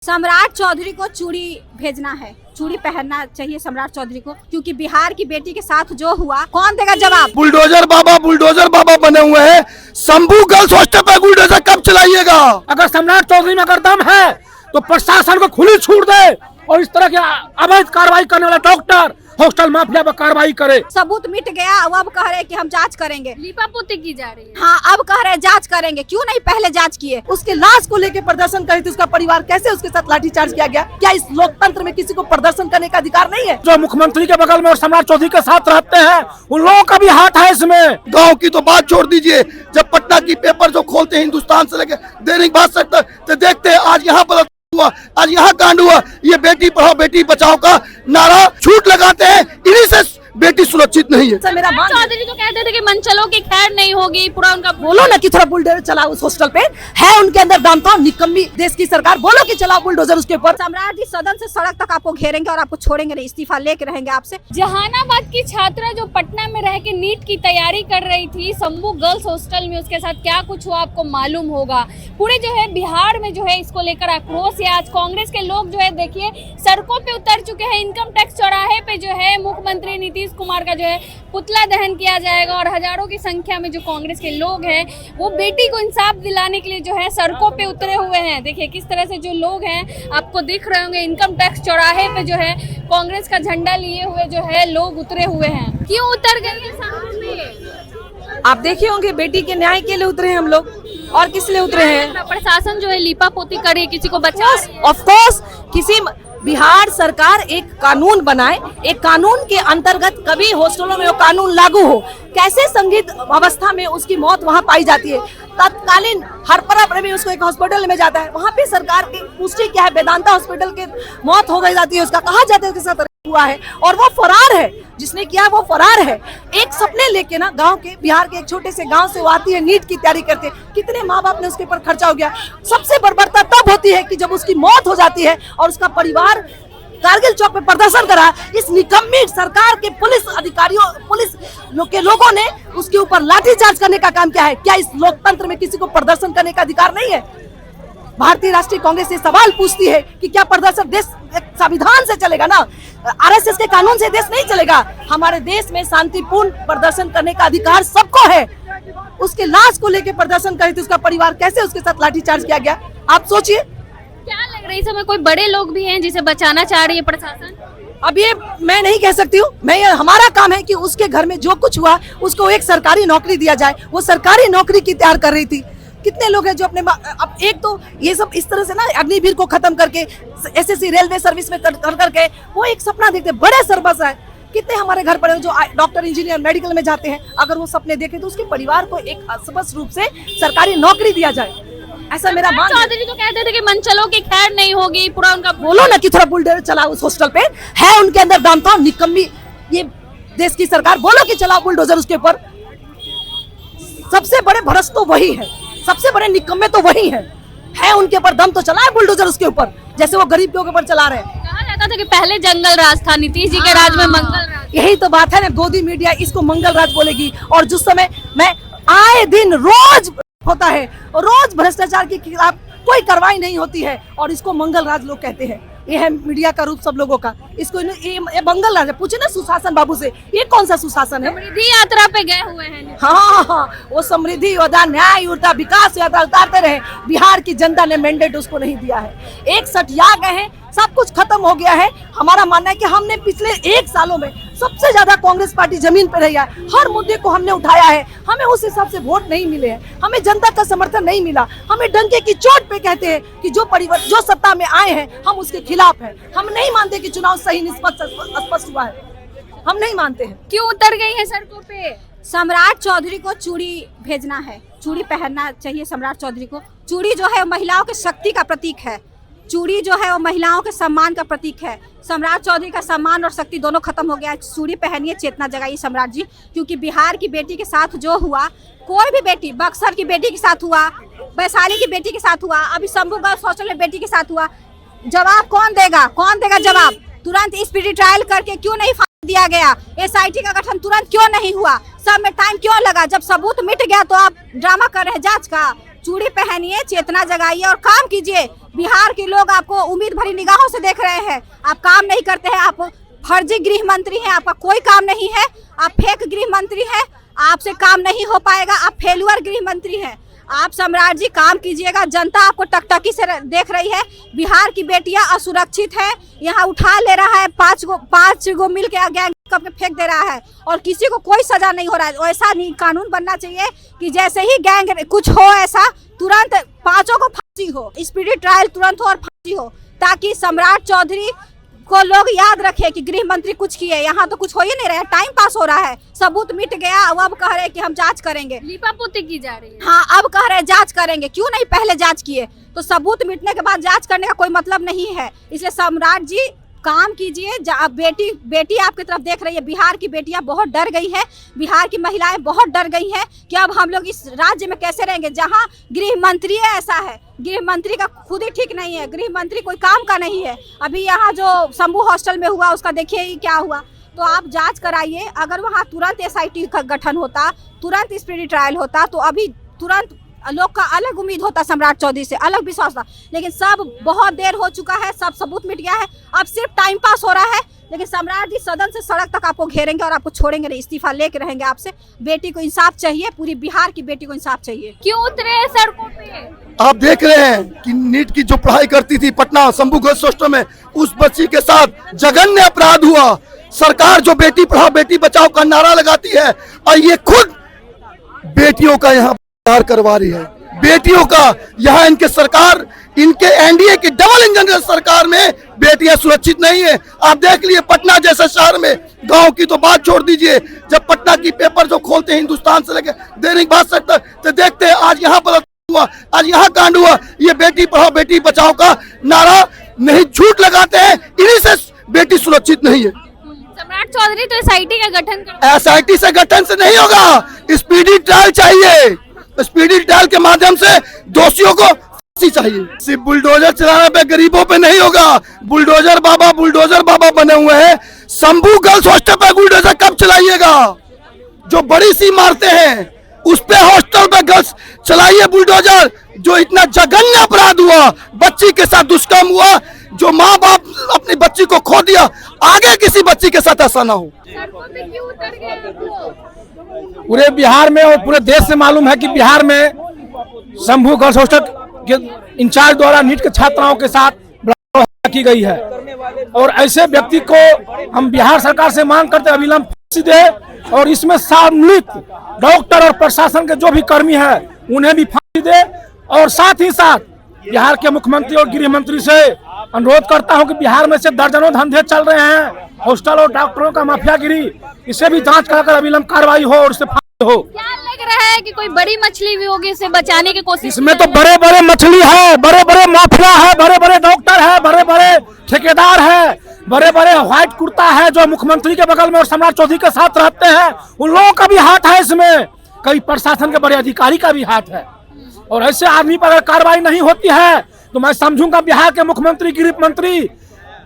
सम्राट चौधरी को चूड़ी भेजना है, चूड़ी पहनना चाहिए सम्राट चौधरी को, क्योंकि बिहार की बेटी के साथ जो हुआ कौन देगा जवाब। बुलडोजर बाबा बने हुए हैं। शंभू गर्ल्स हॉस्टल पे बुलडोजर कब चलाइएगा? अगर सम्राट चौधरी में अगर दम है तो प्रशासन को खुली छूट दे और इस तरह की अवैध कार्रवाई करने वाला डॉक्टर हॉस्टल माफिया पर कार्रवाई करे। सबूत मिट गया, अब कह रहे हैं कि हम जांच करेंगे, लीपापोती की जा रही है। हाँ अब कह रहे हैं जांच करेंगे, क्यों नहीं पहले जांच किए। उसके लाश को लेकर प्रदर्शन करे थे, उसका परिवार कैसे उसके साथ लाठीचार्ज किया गया? क्या इस लोकतंत्र में किसी को प्रदर्शन करने का अधिकार नहीं है? जो मुख्यमंत्री के बगल में और सम्राट चौधरी के साथ रहते हैं उन लोगों का भी हाथ है इसमें। गांव की तो बात छोड़ दीजिए, जब पटना की पेपर जो खोलते हैं हिंदुस्तान से लेकर दैनिक भास्कर तो देखते हैं आज यहाँ पर हुआ, आज यहाँ कांड हुआ। ये बेटी पढ़ाओ बेटी बचाओ का नारा झूठ लगाते हैं, इन्हीं से बेटी सुरक्षित नहीं है। सर मेरा मान चौधरी तो कहते थे कि मनचलों की खैर नहीं होगी, पूरा उनका बोलो ना कि थोड़ा बुलडोजर चलाओ उस हॉस्टल पे, है उनके अंदर दम तो निकम्मी देश की सरकार, बोलो कि चलाओ बुलडोजर उसके ऊपर। सम्राट जी सदन से सड़क तक आपको घेरेंगे और आपको छोड़ेंगे नहीं, इस्तीफा लेके रहेंगे आपसे। जहानाबाद की छात्रा जो पटना में रह के नीट की तैयारी कर रही थी शंभू गर्ल्स हॉस्टल में, उसके साथ क्या कुछ हुआ आपको मालूम होगा। पूरे जो है बिहार में जो है इसको लेकर आक्रोश है। आज कांग्रेस के लोग जो है देखिए सड़कों पे उतर चुके हैं। इनकम टैक्स चौराहे पे जो है मुख्यमंत्री नीतीश कुमार का जो है पुतला दहन किया जाएगा और हजारों की संख्या में जो कांग्रेस के लोग हैं वो बेटी को इंसाफ दिलाने के लिए जो है सड़कों पे उतरे हुए हैं। देखिए किस तरह से जो लोग हैं आपको दिख रहे होंगे, इनकम टैक्स चौराहे पे जो है कांग्रेस का झंडा लिए हुए जो है लोग उतरे हुए हैं। क्यों उतर गए हैं सड़कों पे? आप देखे होंगे बेटी के न्याय के लिए उतरे हैं हम लोग, और किस लिए उतरे हैं? प्रशासन जो है लीपापोती करे, किसी को बचा ऑफ कोर्स किसी बिहार सरकार एक कानून बनाए, एक कानून के अंतर्गत कभी हॉस्टलों में वो कानून लागू हो। कैसे संदिग्ध अवस्था में उसकी मौत वहाँ पाई जाती है, तत्कालीन हरपरा में उसको एक हॉस्पिटल में जाता है, वहाँ पे सरकार की पुष्टि क्या है, वेदांता हॉस्पिटल के मौत हो गई जाती है, उसका कहा जाता है उसके साथ हुआ है और वो फरार है, जिसने किया वो फरार है। एक सपने लेके ना गांव के, बिहार के एक छोटे से गांव से वो आती है, नीट की तैयारी करते, कितने माँ बाप ने उसके ऊपर खर्चा हो गया। सबसे बर्बरता तब होती है कि जब उसकी मौत हो जाती है और उसका परिवार कारगिल चौक पे प्रदर्शन करा। इस निकम्मी सरकार के पुलिस अधिकारियों, पुलिस के लोगों ने उसके ऊपर लाठीचार्ज करने का काम किया है। क्या इस लोकतंत्र में किसी को प्रदर्शन करने का अधिकार नहीं है? भारतीय राष्ट्रीय कांग्रेस ये सवाल पूछती है कि क्या प्रदर्शन देश संविधान से चलेगा ना, आरएसएस के कानून से देश नहीं चलेगा। हमारे देश में शांतिपूर्ण प्रदर्शन करने का अधिकार सबको है। उसके लाश को लेकर प्रदर्शन करे थे, उसका परिवार कैसे उसके साथ लाठीचार्ज किया गया, आप सोचिए। क्या लग रहा है इस समय कोई बड़े लोग भी हैं जिसे बचाना चाह रही है प्रशासन? अब ये मैं नहीं कह सकती हूँ, हमारा काम है कि उसके घर में जो कुछ हुआ उसको एक सरकारी नौकरी दिया जाए। वो सरकारी नौकरी की तैयार कर रही थी। कितने लोग हैं जो अपने, अब एक तो ये सब इस तरह से ना अग्निवीर को खत्म करके एसएससी रेलवे सर्विस में कर करके वो एक सपना देखते, बड़े सरबस है। कितने हमारे घर पर जो डॉक्टर इंजीनियर मेडिकल में जाते हैं, अगर वो सपने देखे तो उसके परिवार को एक स्पष्ट रूप से सरकारी नौकरी दिया जाए, ऐसा मेरा मान। चौधरी तो कहते थे कि मनचलों की खैर नहीं होगी, पूरा उनका बोलो ना कि थोड़ा बुलडोजर चलाओ उस हॉस्टल पे, है उनके अंदर दम तो निकम्मी ये देश की सरकार, बोलो कि चलाओ बुलडोजर उसके ऊपर। सबसे बड़े भ्रष्ट तो वही है, सबसे बड़े निकम्मे तो वही है उनके ऊपर दम तो चलाए बुलडोजर उसके ऊपर, जैसे वो गरीब के ऊपर चला रहे हैं। कहा जाता था कि पहले जंगल राज था, नीतीश जी के राज में मंगल राज। यही तो बात है ना, गोदी मीडिया इसको मंगल राज बोलेगी। और जिस समय मैं आए दिन रोज होता है, रोज भ्रष्टाचार के खिलाफ कोई कार्रवाई नहीं होती है और इसको मंगल राज लोग कहते हैं। ये है मीडिया का रूप सब लोगों का, इसको ये मंगल राज है। पूछे ना सुशासन बाबू से, ये कौन सा सुशासन है? समृद्धि यात्रा पे गए हुए हैं। हाँ, वो समृद्धि योद्धा न्याय योद्धा विकास यात्रा उतारते रहे। बिहार की जनता ने मैंडेट उसको नहीं दिया है। 61 या गए हैं, सब कुछ खत्म हो गया है। हमारा मानना है कि हमने पिछले 1 सालों में सबसे ज्यादा कांग्रेस पार्टी जमीन पर रही है, हर मुद्दे को हमने उठाया है। हमें उस हिसाब से वोट नहीं मिले हैं, हमें जनता का समर्थन नहीं मिला। हमें डंके की चोट पे कहते हैं कि जो सत्ता में आए हैं हम उसके खिलाफ हैं। हम नहीं मानते कि चुनाव सही निष्पक्ष स्पष्ट हुआ है, हम नहीं मानते हैं। क्यों उतर गई है सड़कों पे? सम्राट चौधरी को चूड़ी भेजना है, चूड़ी पहनना चाहिए सम्राट चौधरी को। चूड़ी जो है महिलाओं की शक्ति का प्रतीक है, चूड़ी जो है वो महिलाओं के सम्मान का प्रतीक है। सम्राट चौधरी का सम्मान और शक्ति दोनों खत्म हो गया। चूड़ी पहनिए, चेतना जगाइए सम्राट जी, क्योंकि बिहार की बेटी के साथ जो हुआ, कोई भी बेटी, बक्सर की बेटी के साथ हुआ, वैशाली की बेटी के साथ हुआ, अभी शंभू गर्ल्स हॉस्टल में बेटी के साथ हुआ, जवाब कौन देगा जवाब? तुरंत स्पीडी ट्रायल करके क्यों नहीं फांसी दिया गया? एसआईटी का गठन तुरंत क्यों नहीं हुआ? सब में टाइम क्यों लगा? जब सबूत मिट गया तो आप ड्रामा कर रहे हैं जांच का। चूड़ी पहनिए, चेतना जगाइए और काम कीजिए। बिहार के लोग आपको उम्मीद भरी निगाहों से देख रहे हैं। आप काम नहीं करते हैं, आप फर्जी गृह मंत्री हैं, आपका कोई काम नहीं है, आप फेक गृह मंत्री हैं, आपसे काम नहीं हो पाएगा, आप फेलुअर गृह मंत्री हैं। आप सम्राट जी काम कीजिएगा, जनता आपको टकटकी से देख रही है। बिहार की बेटियां असुरक्षित है, यहाँ उठा ले रहा है, पांच गो मिल के गैंग करके फेंक दे रहा है और किसी को कोई सजा नहीं हो रहा है। ऐसा नहीं कानून बनना चाहिए कि जैसे ही गैंग कुछ हो ऐसा तुरंत पांचों को फांसी हो, स्पीडी ट्रायल तुरंत हो और फांसी हो, ताकि सम्राट चौधरी को लोग याद रखे कि गृह मंत्री कुछ किए। यहाँ तो कुछ हो ही नहीं रहा है, टाइम पास हो रहा है, सबूत मिट गया। अब कह रहे हैं कि हम जांच करेंगे, लीपापोती की जा रही है। हाँ, अब कह रहे हैं जांच करेंगे। क्यों नहीं पहले जांच किए? तो सबूत मिटने के बाद जांच करने का कोई मतलब नहीं है। इसलिए सम्राट जी काम कीजिए। बेटी आपकी तरफ देख रही है। बिहार की बेटियां बहुत डर गई है, बिहार की महिलाएं बहुत डर गई हैं कि अब हम लोग इस राज्य में कैसे रहेंगे जहां गृह मंत्री ऐसा है। गृह मंत्री का खुद ही ठीक नहीं है, गृह मंत्री कोई काम का नहीं है। अभी यहाँ जो शंभू हॉस्टल में हुआ उसका देखिए ही क्या हुआ। तो आप जांच कराइए। अगर वहाँ तुरंत SIT का गठन होता, तुरंत स्पीडी ट्रायल होता, तो अभी तुरंत लोग का अलग उम्मीद होता, सम्राट चौधरी से अलग विश्वास था। लेकिन सब बहुत देर हो चुका है, सब सबूत मिट गया है, अब सिर्फ टाइम पास हो रहा है। लेकिन सम्राट जी सदन से सड़क तक आपको घेरेंगे और आपको छोड़ेंगे नहीं, इस्तीफा लेके रहेंगे आपसे। बेटी को इंसाफ चाहिए, पूरी बिहार की बेटी को इंसाफ चाहिए। क्यों उतरे हैं सड़कों पे? आप देख रहे हैं कि नीट की जो पढ़ाई करती थी पटना शंभू गर्ल्स हॉस्टल में, उस बच्ची के साथ जघन्य अपराध हुआ। सरकार जो बेटी पढ़ाओ बेटी बचाओ का नारा लगाती है और ये खुद बेटियों का यहाँ करवा रही है। बेटियों का यहाँ इनके सरकार, इनके NDA की डबल इंजन सरकार में बेटियां सुरक्षित नहीं है। आप देख लिए पटना जैसे शहर में, गांव की तो बात छोड़ दीजिए, जब पटना की पेपर जो खोलते हैं हिंदुस्तान से लेकर दैनिक भास्कर तक, तो देखते हैं आज यहाँ पर हुआ, आज यहाँ कांड हुआ। ये बेटी पढ़ाओ बेटी बचाओ का नारा नहीं, झूठ लगाते हैं, इन्हीं से बेटी सुरक्षित नहीं है। सम्राट चौधरी तो SIT का गठन कर, SIT से गठन से नहीं होगा, स्पीडी ट्रायल चाहिए। स्पीडी ट्रायल के माध्यम से दोषियों को फांसी चाहिए। सिर्फ बुलडोजर चलाने पे गरीबों पे नहीं होगा। बुलडोजर बाबा बने हुए हैं। शंभू गर्ल्स हॉस्टल पे बुलडोजर कब चलाइएगा? जो बड़ी सी मारते हैं उस पे हॉस्टल पे गर्ल्स चलाइए बुलडोजर। जो इतना जघन्य अपराध हुआ, बच्ची के साथ दुष्कर्म हुआ, जो माँ बाप अपनी बच्ची को खो दिया, आगे किसी बच्ची के साथ ऐसा ना हो। सड़कों पे क्यों उतर गए आप लोग? पूरे बिहार में और पूरे देश से मालूम है कि बिहार में शंभू गर्ल्स हॉस्टल के इंचार्ज द्वारा नीट के छात्राओं के साथ बलात्कार की गई है और ऐसे व्यक्ति को हम बिहार सरकार से मांग करते अविलंब फांसी दे और इसमें सम्मिलित डॉक्टर और प्रशासन के जो भी कर्मी है उन्हें भी फांसी दे। और साथ ही साथ बिहार के मुख्यमंत्री और गृह मंत्री से अनुरोध करता हूं कि बिहार में से दर्जनों धंधे चल रहे हैं, हॉस्टल और डॉक्टरों का माफियागिरी, इसे भी जांच कराकर अविलंब कार्रवाई हो और इसे फांसी हो। क्या लग रहा है कि कोई बड़ी मछली भी होगी इसे बचाने की कोशिश? इसमें तो बड़े बड़े मछली है, बड़े बड़े माफिया है, बड़े बड़े डॉक्टर है, बड़े बड़े ठेकेदार है, बड़े बड़े व्हाइट कुर्ता है जो मुख्यमंत्री के बगल में और सम्राट चौधरी के साथ रहते हैं, उन लोगों का भी हाथ है इसमें। कई प्रशासन के बड़े अधिकारी का भी हाथ है और ऐसे आदमी पर अगर कार्रवाई नहीं होती है तो मैं समझूंगा बिहार के मुख्यमंत्री गृह मंत्री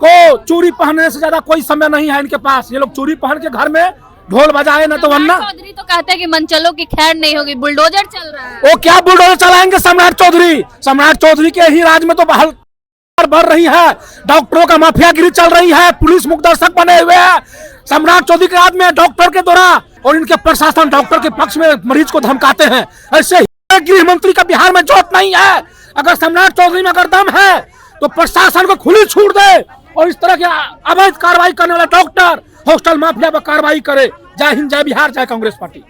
को चूड़ी पहनने से ज्यादा कोई समय नहीं है इनके पास। ये लोग चूड़ी पहन के घर में ढोल बजाए ना तो वरना। चौधरी तो कहते हैं कि मनचलों की खैर नहीं होगी, बुलडोजर चल रहा है। वो क्या बुलडोजर चलाएंगे सम्राट चौधरी? सम्राट चौधरी के ही राज में तो बहाल बढ़ रही है, डॉक्टरों का माफियागिरी चल रही है, पुलिस मुखदर्शक बने हुए हैं सम्राट चौधरी के राज में डॉक्टर के द्वारा, और इनके प्रशासन डॉक्टर के पक्ष में मरीज को धमकाते हैं। ऐसे ही गृह मंत्री का बिहार में जोत नहीं है। अगर सम्राट चौधरी में अगर दम है तो प्रशासन को खुली छूट दे और इस तरह के अवैध कार्रवाई करने वाला डॉक्टर हॉस्टल माफिया पर कार्रवाई करे। जय हिंद, जय बिहार, जय कांग्रेस पार्टी।